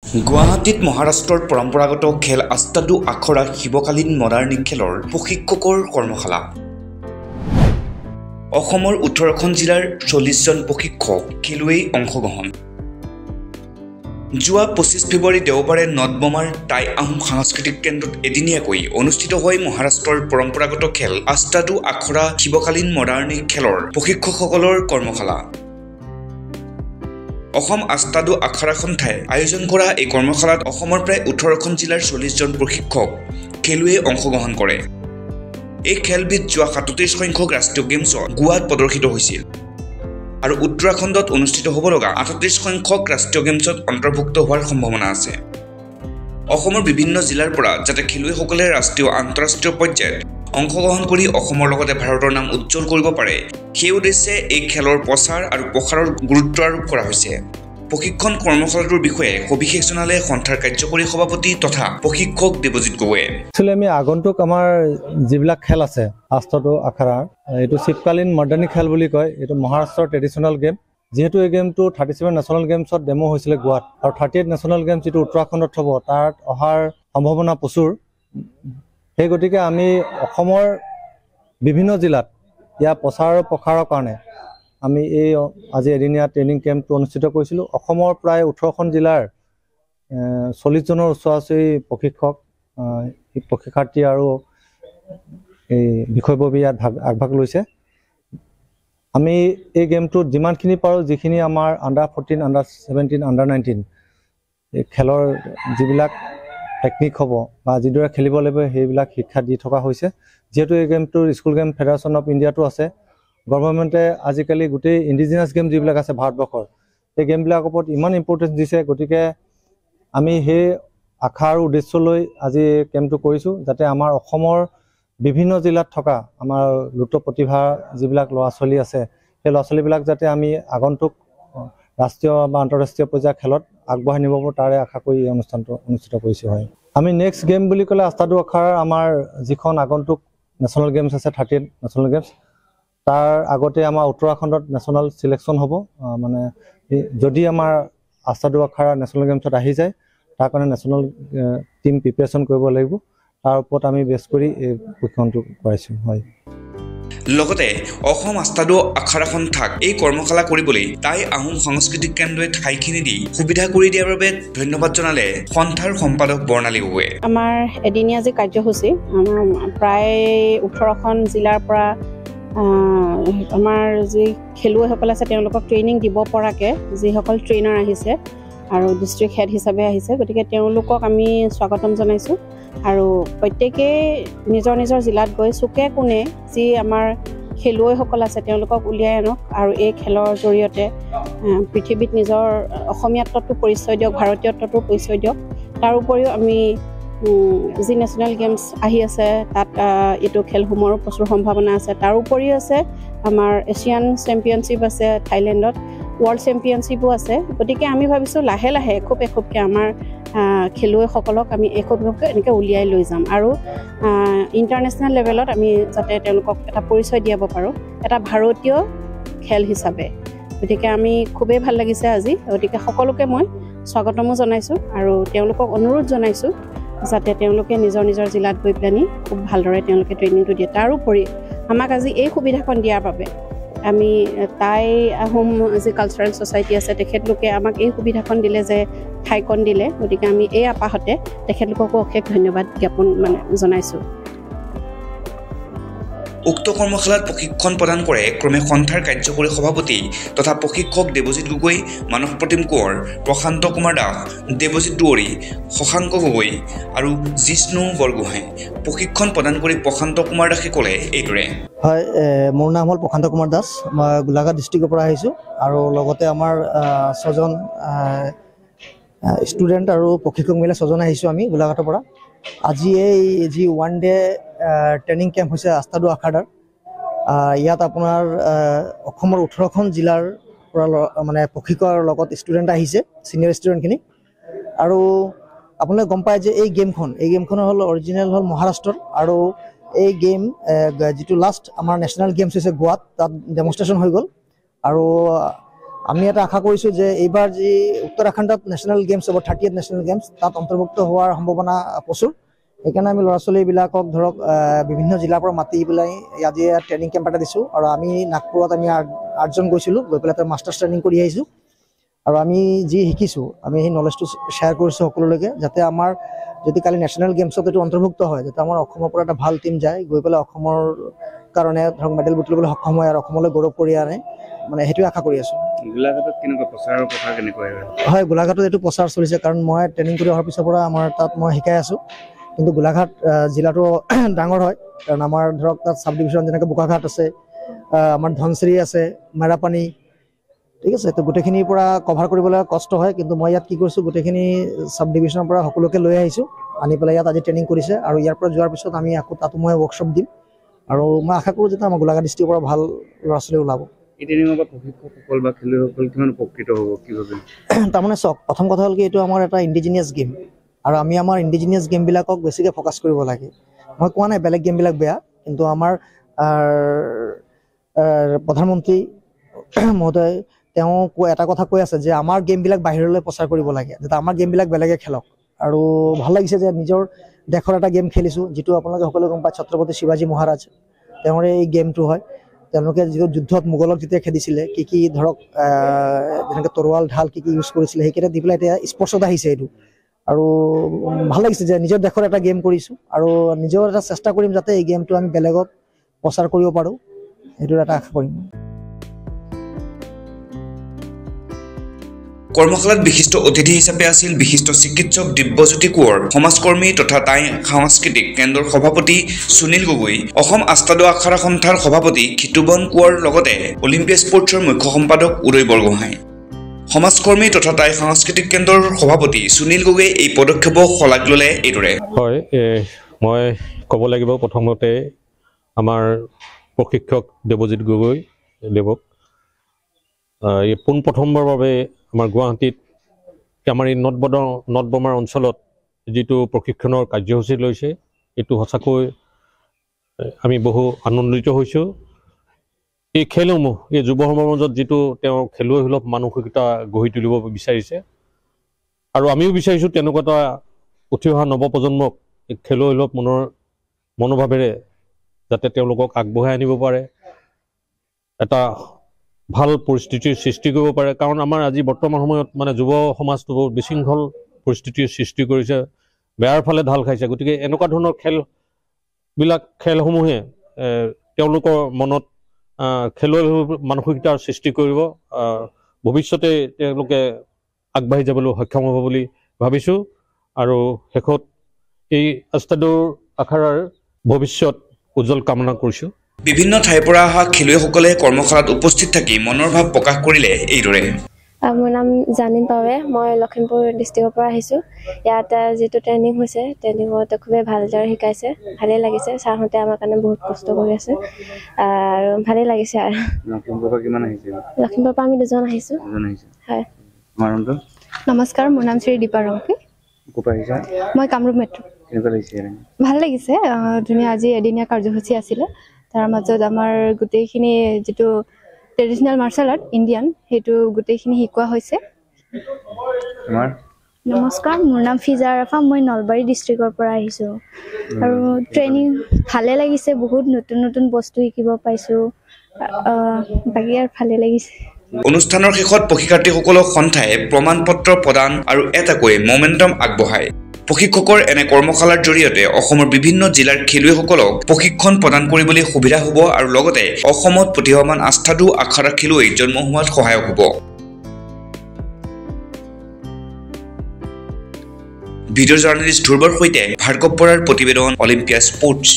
গুৱাহাটীত মহাৰাষ্ট্ৰৰ পৰম্পৰাগত খেল আস্তাদু আখৰা শিৱকালীন মডাৰ্নিক খেলৰ প্ৰশিক্ষকৰ কৰ্মশালা। অসমৰ 18খন জিলাৰ 40 জন প্ৰশিক্ষক খেলুৱৈ অংশগ্ৰহণ। যোৱা 25 ফেব্ৰুৱাৰী দেওবাৰে নদবমাৰ টাই আহোম সাংস্কৃতিক কেন্দ্ৰত এদিনীয়াকৈ অনুষ্ঠিত হয় মহাৰাষ্ট্ৰৰ পৰম্পৰাগত খেল আস্তাদু আখৰা শিৱকালীন মডাৰ্নিক খেলৰ প্ৰশিক্ষকসকলৰ কৰ্মশালা। অসম আস্তাদু আখৰা সন্থাই আয়োজন কৰা এই কৰ্মশালাত অসমৰ প্ৰায় 18খন জিলাৰ 40 জন প্ৰশিক্ষক খেলুৱৈয়ে অংশগ্ৰহণ কৰে। এই খেলবিধ যোৱা 37 সংখ্যক ৰাষ্ট্ৰীয় গেমছত গোৱাত প্ৰদৰ্শিত হৈছিল আৰু উত্তৰাখণ্ডত অনুষ্ঠিত হ'ব লগা 38 সংখ্যক ৰাষ্ট্ৰীয় গেমছত অন্তৰ্ভুক্ত হোৱাৰ সম্ভাৱনা আছে। অসমৰ বিভিন্ন জিলাৰ পৰা যাতে খেলুৱৈসকলে ৰাষ্ট্ৰীয় আন্তঃৰাষ্ট্ৰীয় পৰ্যায়ত অংশগ্ৰহণ কৰি অসমৰ লগতে ভাৰতৰ নাম উজ্জ্বল কৰিব পাৰে সেই উদ্দেশ্যে এই খেলৰ প্ৰচাৰ আৰু প্ৰসাৰৰ গুৰুত্ব আৰোপ কৰা হৈছে। প্ৰশিক্ষণ কৰ্মশালাটোৰ বিষয়ে সবিশেষ জনালে সন্থাৰ কাৰ্যকৰী সভাপতি তথা প্ৰশিক্ষক দেৱজিৎ গগৈয়ে। একচুৱেলি আমি আগন্তুক আমাৰ যিবিলাক খেল আছে আস্তাদু আখৰাৰ এইটো শীতকালীন মডাৰ্নিক খেল বুলি কয়। এইটো মহাৰাষ্ট্ৰৰ ট্ৰেডিশ্যনেল গেম। যিহেতু এই গেমটো 37 নেশ্যনেল গেমছত ডেমো হৈছিলে গোৱাত আৰু 38 নেশ্যনেল গেমছ যিটো উত্তৰাখণ্ডত হ'ব তাত অহাৰ সম্ভাৱনা প্ৰচুৰ। সেই গতিকে আমি অসমৰ বিভিন্ন জিলাত ইয়াৰ প্ৰচাৰ প্ৰসাৰৰ কাৰণে আমি এই আজি এদিনীয়া ট্ৰেইনিং কেম্পটো অনুষ্ঠিত কৰিছিলোঁ। অসমৰ প্ৰায় 18খন জিলাৰ 40 জনৰ ওচৰা-ওচৰি প্ৰশিক্ষক প্ৰশিক্ষাৰ্থী আৰু এই বিষয়ববী ইয়াত আগভাগ লৈছে। আমি এই গেমটোত যিমানখিনি পাৰোঁ যিখিনি আমাৰ আণ্ডাৰ-14, আণ্ডাৰ-17, আণ্ডাৰ-19 এই খেলৰ যিবিলাক টেকনিক হ'ব বা যিদৰে খেলিব লাগিব সেইবিলাক শিক্ষা দি থকা হৈছে। যিহেতু এই গেমটোৰ স্কুল গেম ফেডাৰেশ্যন অফ ইণ্ডিয়াটো আছে। গভৰ্ণমেণ্টে আজিকালি গোটেই ইণ্ডিজিনাছ গেম যিবিলাক আছে ভাৰতবৰ্ষৰ সেই গেমবিলাকৰ ওপৰত ইমান ইম্পৰ্টেঞ্চ দিছে। গতিকে আমি সেই আশা আৰু উদ্দেশ্য লৈ আজি কেম্পটো কৰিছোঁ যাতে আমাৰ অসমৰ বিভিন্ন জিলাত থকা আমাৰ লুপ্ত প্ৰতিভা যিবিলাক ল'ৰা ছোৱালী আছে সেই ল'ৰা ছোৱালীবিলাক যাতে আমি আগন্তুক ৰাষ্ট্ৰীয় বা আন্তঃৰাষ্ট্ৰীয় পৰ্যায়ৰ খেলত আগবঢ়াই নিব পাৰোঁ তাৰে আশা কৰি এই অনুষ্ঠানটো অনুষ্ঠিত কৰিছোঁ। হয়, আমি নেক্সট গেম বুলি ক'লে আস্তাদু আখৰাৰ আমাৰ যিখন আগন্তুক নেশ্যনেল গেমছ আছে 38 নেশ্যনেল গেমছ তাৰ আগতে আমাৰ উত্তৰাখণ্ডত নেশ্যনেল চিলেকশ্যন হ'ব। মানে যদি আমাৰ আস্তাদু আখৰা নেশ্যনেল গেমছত আহি যায় তাৰ কাৰণে নেশ্যনেল টিম প্ৰিপেৰেশ্যন কৰিব লাগিব। তাৰ ওপৰত আমি বেছ কৰি এই প্ৰশিক্ষণটো কৰাইছোঁ। হয়, লগতে অসম আস্তাদু আখৰা সন্থাক এই কৰ্মশালা কৰিবলৈ টাই আহোম সাংস্কৃতিক কেন্দ্ৰই ঠাইখিনি দি সুবিধা কৰি দিয়াৰ বাবে ধন্যবাদ জনালে সন্থাৰ সম্পাদক বৰ্ণালী গগৈয়ে। আমাৰ এদিনীয়া যি কাৰ্যসূচী আমাৰ প্ৰায় 18খন জিলাৰ পৰা আমাৰ যি খেলুৱৈসকল আছে তেওঁলোকক ট্ৰেইনিং দিব পৰাকৈ যিসকল ট্ৰেইনাৰ আহিছে আৰু ডিষ্ট্ৰিক্ট হেড হিচাপে আহিছে গতিকে তেওঁলোকক আমি স্বাগতম জনাইছোঁ আৰু প্ৰত্যেকেই নিজৰ নিজৰ জিলাত গৈ চুকে কোণে যি আমাৰ খেলুৱৈসকল আছে তেওঁলোকক উলিয়াই আনক আৰু এই খেলৰ জৰিয়তে পৃথিৱীত নিজৰ অসমীয়াত্বটো পৰিচয় দিয়ক, ভাৰতীয়ত্বটো পৰিচয় দিয়ক। তাৰ উপৰিও আমি যি নেশ্যনেল গেমছ আহি আছে তাত এইটো খেলসমূহৰো প্ৰচুৰ সম্ভাৱনা আছে। তাৰ উপৰিও আছে আমাৰ এছিয়ান চেম্পিয়নশ্বিপ আছে থাইলেণ্ডত, ৱৰ্ল্ড চেম্পিয়নশ্বিপো আছে। গতিকে আমি ভাবিছোঁ লাহে লাহে এখোপ এখোপকৈ আমাৰ খেলুৱৈসকলক আমি এখোপ এখোপকৈ এনেকৈ উলিয়াই লৈ যাম আৰু ইণ্টাৰনেশ্যনেল লেভেলত আমি যাতে তেওঁলোকক এটা পৰিচয় দিয়াব পাৰোঁ এটা ভাৰতীয় খেল হিচাপে। গতিকে আমি খুবেই ভাল লাগিছে আজি। গতিকে সকলোকে মই স্বাগতমো জনাইছোঁ আৰু তেওঁলোকক অনুৰোধ জনাইছোঁ যাতে তেওঁলোকে নিজৰ নিজৰ জিলাত গৈ পেলানি খুব ভালদৰে তেওঁলোকে ট্ৰেইনিংটো দিয়ে। তাৰোপৰি আমাক আজি এই সুবিধাখন দিয়াৰ বাবে আমি টাই আহোম যি কালচাৰেল ছ'চাইটি আছে তেখেতলোকে আমাক এই সুবিধাখন দিলে যে ঠাইকণ দিলে। গতিকে আমি এই আপাহতে তেখেতলোককো অশেষ ধন্যবাদ জ্ঞাপন জনাইছোঁ। উক্ত কৰ্মশালাত প্ৰশিক্ষণ প্ৰদান কৰে ক্ৰমে সন্থাৰ কাৰ্যকৰী সভাপতি তথা প্ৰশিক্ষক দেৱজিৎ গগৈ, মানস প্ৰতিম কোঁৱৰ, প্ৰশান্ত কুমাৰ দাস, দেৱজিৎ দুৱৰী, শশাংক গগৈ আৰু জিষ্ণু বৰগোহাঁই। প্ৰশিক্ষণ প্ৰদান কৰি প্ৰশান্ত কুমাৰ দাসে ক'লে এইদৰে। হয়, মোৰ নাম হ'ল প্ৰশান্ত কুমাৰ দাস। মই গোলাঘাট ডিষ্ট্ৰিক্টৰ পৰা আহিছোঁ আৰু লগতে আমাৰ 6জন ষ্টুডেণ্ট আৰু প্ৰশিক্ষক মিলাই 6জন আহিছোঁ আমি গোলাঘাটৰ পৰা। আজি এই যি 1 ডে ট্ৰেইনিং কেম্প হৈছে আস্তাদু আখৰাৰ ইয়াত আপোনাৰ অসমৰ 18খন জিলাৰ পৰা মানে প্ৰশিক্ষকৰ লগত ষ্টুডেণ্ট আহিছে, ছিনিয়ৰ ষ্টুডেণ্টখিনি। আৰু আপোনালোকে গম পায় যে এই গেমখন হ'ল অৰিজিনেল হ'ল মহাৰাষ্ট্ৰৰ আৰু এই গেম যিটো লাষ্ট আমাৰ নেশ্যনেল গেমছ হৈছে গোৱাত তাত ডেমনষ্ট্ৰেশ্যন হৈ গ'ল আৰু আমি এটা আশা কৰিছোঁ যে এইবাৰ যি উত্তৰাখণ্ডত নেশ্যনেল গেমছ হ'ব 30th নেশ্যনেল গেমছ তাত অন্তৰ্ভুক্ত হোৱাৰ সম্ভাৱনা প্ৰচুৰ। সেইকাৰণে আমি ল'ৰা ছোৱালীবিলাকক ধৰক বিভিন্ন জিলাৰ পৰা মাতি পেলাই আজি ট্ৰেইনিং কেম্প এটা দিছোঁ। আৰু আমি নাগপুৰত আমি 8জন গৈছিলোঁ, গৈ পেলাই তাত মাষ্টাৰ্ছ ট্ৰেইনিং কৰি আহিছোঁ। আৰু আমি যি শিকিছোঁ আমি সেই নলেজটো শ্বেয়াৰ কৰিছোঁ সকলোলৈকে, যাতে আমাৰ যদি কালি নেশ্যনেল গেমছত এইটো অন্তৰ্ভুক্ত হয়, যাতে আমাৰ অসমৰ পৰা এটা ভাল টীম যায়, গৈ পেলাই অসমৰ কাৰণে ধৰক মেডেল বুটলিবলৈ সক্ষম হয় আৰু অসমলৈ গৌৰৱ কৰি আনে, মানে সেইটোৱে আশা কৰি আছোঁ। গোলাঘাটত কেনেকুৱা প্ৰচাৰৰ কথা কেনেকুৱা? হয়, গোলাঘাটত এইটো প্ৰচাৰ চলিছে, কাৰণ মই ট্ৰেইনিং কৰি অহাৰ পিছৰ পৰা আমাৰ তাত মই শিকাই আছোঁ। কিন্তু গোলাঘাট জিলাটো ডাঙৰ হয়, কাৰণ আমাৰ ধৰক তাত চাব ডিভিশ্যন যেনেকৈ বোকাঘাট আছে, আমাৰ ধনচিৰি আছে, মেৰাপানী, ঠিক আছে। তো গোটেইখিনিৰ পৰা কভাৰ কৰিবলৈ কষ্ট হয়, কিন্তু মই ইয়াত কি কৰিছোঁ, গোটেইখিনি চাব ডিভিশ্যনৰ পৰা সকলোকে লৈ আহিছোঁ, আনি পেলাই ইয়াত আজি ট্ৰেইনিং কৰিছে। আৰু ইয়াৰ পৰা যোৱাৰ পিছত আমি আকৌ তাতো মই ৱৰ্কশ্বপ দিম। আৰু মই আশা কৰোঁ যাতে আমাৰ গোলাঘাট ডিষ্ট্ৰিক্টৰ পৰা ভাল ল'ৰা ছোৱালী ওলাব। এই ট্ৰেইনিঙৰ পৰা প্ৰশিক্ষকসকল বা খেলুৱৈসকল কিমান উপকৃত হ'ব কি ভাবে? তাৰমানে চাওক, প্ৰথম কথা হ'ল কি, এইটো আমাৰ এটা ইণ্ডিজিনিয়াছ গেম, আৰু আমি আমাৰ ইণ্ডিজিনিয়াছ গেমবিলাকক বেছিকৈ ফ'কাছ কৰিব লাগে। মই কোৱা নাই বেলেগ গেমবিলাক বেয়া, কিন্তু আমাৰ প্ৰধানমন্ত্ৰী মহোদয় তেওঁ এটা কথা কৈ আছে যে আমাৰ গেমবিলাক বাহিৰলৈ প্ৰচাৰ কৰিব লাগে, যাতে আমাৰ গেমবিলাক বেলেগে খেলক। আৰু ভাল লাগিছে যে নিজৰ দেশৰ এটা গেম খেলিছোঁ, যিটো আপোনালোকে সকলোৱে গম পায়, ছত্ৰপতি শিৱাজী মহাৰাজ তেওঁৰে এই গেমটো হয়। তেওঁলোকে যিটো যুদ্ধত মোগলক যেতিয়া খেদিছিলে, কি ধৰক যেনেকৈ তৰোৱাল ঢাল কি ইউজ কৰিছিলে, সেইকেইটা দি পেলাই এতিয়া স্পৰ্টছত আহিছে এইটো। আৰু ভাল লাগিছে যে নিজৰ দেশৰ এটা গেম কৰিছোঁ, আৰু নিজৰ এটা চেষ্টা কৰিম যাতে এই গেমটো আমি বেলেগত প্ৰচাৰ কৰিব পাৰোঁ, সেইটোৰ এটা আশা কৰিম। কৰ্মশালাত বিশিষ্ট অতিথি হিচাপে আছিল বিশিষ্ট চিকিৎসক দিব্যজ্যোতি কোঁৱৰ, সমাজকৰ্মী তথা টাই সাংস্কৃতিক কেন্দ্ৰৰ সভাপতি সুনীল গগৈ, অসম আস্তাদু আখাৰা সন্থাৰ সভাপতি খিতুবন কোঁৱৰ, লগতে অলিম্পিয়া স্পৰ্টছৰ মুখ্য সম্পাদক উদয় বৰগোহাঁই। সমাজকৰ্মী তথা টাই সাংস্কৃতিক কেন্দ্ৰৰ সভাপতি সুনীল গগৈয়ে এই পদক্ষেপক শলাগ ল'লে এইদৰে। হয়, মই ক'ব লাগিব প্ৰথমতে আমাৰ প্ৰশিক্ষক দেৱজিৎ গগৈ দেৱক এই পোনপ্ৰথমবাৰৰ বাবে আমাৰ গুৱাহাটীত আমাৰ এই নটবমাৰ অঞ্চলত যিটো প্ৰশিক্ষণৰ কাৰ্যসূচী লৈছে, এইটো সঁচাকৈ আমি বহু আনন্দিত হৈছোঁ। এই খেলসমূহ এই যুৱ সমাজৰ মাজত যিটো তেওঁৰ খেলুৱৈসুলভ মানসিকতা গঢ়ি তুলিব বিচাৰিছে, আৰু আমিও বিচাৰিছোঁ তেনেকুৱা এটা উঠি অহা নৱপ্ৰজন্মক এই খেলুৱৈসুলভ মনোভাৱেৰে যাতে তেওঁলোকক আগবঢ়াই আনিব পাৰে, এটা ভাল পৰিস্থিতিৰ সৃষ্টি কৰিব পাৰে। কাৰণ আমাৰ আজি বৰ্তমান সময়ত মানে যুৱ সমাজটো বহুত বিশৃংখল পৰিস্থিতিৰ সৃষ্টি কৰিছে, বেয়াৰ ফালে ঢাল খাইছে। গতিকে এনেকুৱা ধৰণৰ খেলসমূহে তেওঁলোকৰ মনত খেলুৱৈ মানসিকতাৰ সৃষ্টি কৰিব, ভৱিষ্যতে তেওঁলোকে আগবাঢ়ি যাবলৈ সক্ষম হ'ব বুলি ভাবিছোঁ। আৰু শেষত এই আস্তাদুৰ আখাৰাৰ ভৱিষ্যত উজ্জ্বল কামনা কৰিছোঁ। বিভিন্ন ঠাইৰ পৰা অহা খেলুৱৈসকলে কৰ্মশালাত উপস্থিত থাকি মনৰ ভাৱ প্ৰকাশ কৰিলে এইদৰে। মোৰ নাম জানিম পাৱে, মই লখিমপুৰ ডিষ্ট্ৰিক্টৰ পৰা আহিছোঁ। ইয়াত যিটো ট্ৰেইনিং হৈছে, ট্ৰেইনিঙত খুবেই ভালদৰে শিকাইছে, ভালেই লাগিছে। ছাৰহঁতে আমাৰ কাৰণে বহুত কষ্ট কৰি আছে আৰু ভালেই লাগিছে। আৰু লখিমপুৰৰ পৰা আমি 2জন আহিছোঁ। হয়, নমস্কাৰ, মোৰ নাম শ্ৰী দীপা ৰংপী, মই কামৰূপ মেট্ৰ'। ভাল লাগিছে, ধুনীয়া। আজি এদিনীয়া কাৰ্যসূচী আছিলে, তাৰ মাজত আমাৰ গোটেইখিনি যিটো ট্ৰেডিশ্যনেল মাৰ্চেল আৰ্ট ইণ্ডিয়ান, সেইটো গোটেইখিনি শিকোৱা হৈছে। নমস্কাৰ, মোৰ নাম ফিজা আৰাফা, মই নলবাৰী ডিষ্ট্ৰিক্টৰ পৰা আহিছোঁ। আৰু ট্ৰেইনিং ভালে লাগিছে, বহুত নতুন নতুন বস্তু শিকিব পাইছোঁ, বাকী আৰু ভালে লাগিছে। অনুষ্ঠানৰ শেষত প্ৰশিক্ষাৰ্থীসকলক সন্থাই প্ৰমাণ পত্ৰ প্ৰদান আৰু এটাকৈ মমেণ্টাম আগবঢ়ায়। প্ৰশিক্ষকৰ এনে কৰ্মশালাৰ জৰিয়তে অসমৰ বিভিন্ন জিলাৰ খেলুৱৈসকলক প্ৰশিক্ষণ প্ৰদান কৰিবলৈ সুবিধা হ'ব, আৰু লগতে অসমত প্ৰতিভাৱান আস্তাদু আখাৰা খেলুৱৈ জন্ম হোৱাত সহায়ক হ'ব। ভিডিঅ' জাৰ্নেলিষ্ট ধ্ৰুৱৰ সৈতে ভাৰ্গৱ বৰাৰ প্ৰতিবেদন, অলিম্পিয়া স্পৰ্টছ।